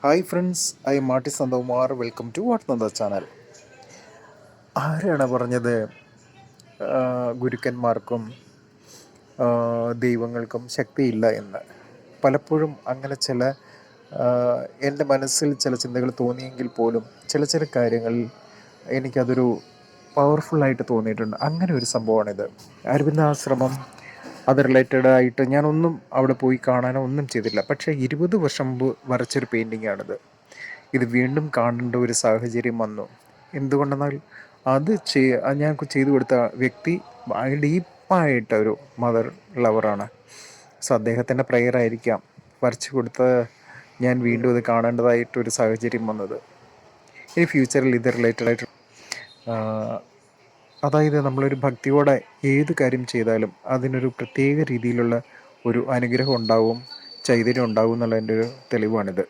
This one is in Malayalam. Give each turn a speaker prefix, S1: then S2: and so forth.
S1: Hi friends, I am artist Nandakumar. Welcome to what Nanda channel. ആരാണ് പറഞ്ഞത് ഗുരുക്കന്മാർക്കും ദൈവങ്ങൾക്കും ശക്തിയില്ല എന്ന്? പലപ്പോഴും അങ്ങനെ എൻ്റെ മനസ്സിൽ ചില ചിന്തകൾ തോന്നിയെങ്കിൽ പോലും ചില ചില കാര്യങ്ങളിൽ എനിക്കതൊരു പവർഫുള്ളായിട്ട് തോന്നിയിട്ടുണ്ട്. അങ്ങനെ ഒരു സംഭവമാണിത്. അരവിന്ദാശ്രമം അത് റിലേറ്റഡ് ആയിട്ട് ഞാനൊന്നും അവിടെ പോയി കാണാനോ ഒന്നും ചെയ്തില്ല. പക്ഷേ 20 വർഷം മുമ്പ് വരച്ചൊരു പെയിൻറ്റിങ്ങാണിത്. ഇത് വീണ്ടും കാണേണ്ട ഒരു സാഹചര്യം വന്നു. എന്തുകൊണ്ടെന്നാൽ ഞാൻ ചെയ്തു കൊടുത്ത വ്യക്തി ഡീപ്പായിട്ടൊരു മദർ ലവറാണ്. സോ അദ്ദേഹത്തിൻ്റെ പ്രെയർ ആയിരിക്കാം വരച്ചു കൊടുത്ത ഞാൻ വീണ്ടും ഇത് കാണേണ്ടതായിട്ടൊരു സാഹചര്യം വന്നത്. ഇനി ഫ്യൂച്ചറിൽ ഇത് റിലേറ്റഡ് ആയിട്ട് അതായത് നമ്മളൊരു ഭക്തിയോടെ ഏത് കാര്യം ചെയ്താലും അതിനൊരു പ്രത്യേക രീതിയിലുള്ള ഒരു അനുഗ്രഹം ഉണ്ടാവും, ചൈതന്യം ഉണ്ടാവും എന്നുള്ളതിൻ്റെ ഒരു തെളിവാണിത്.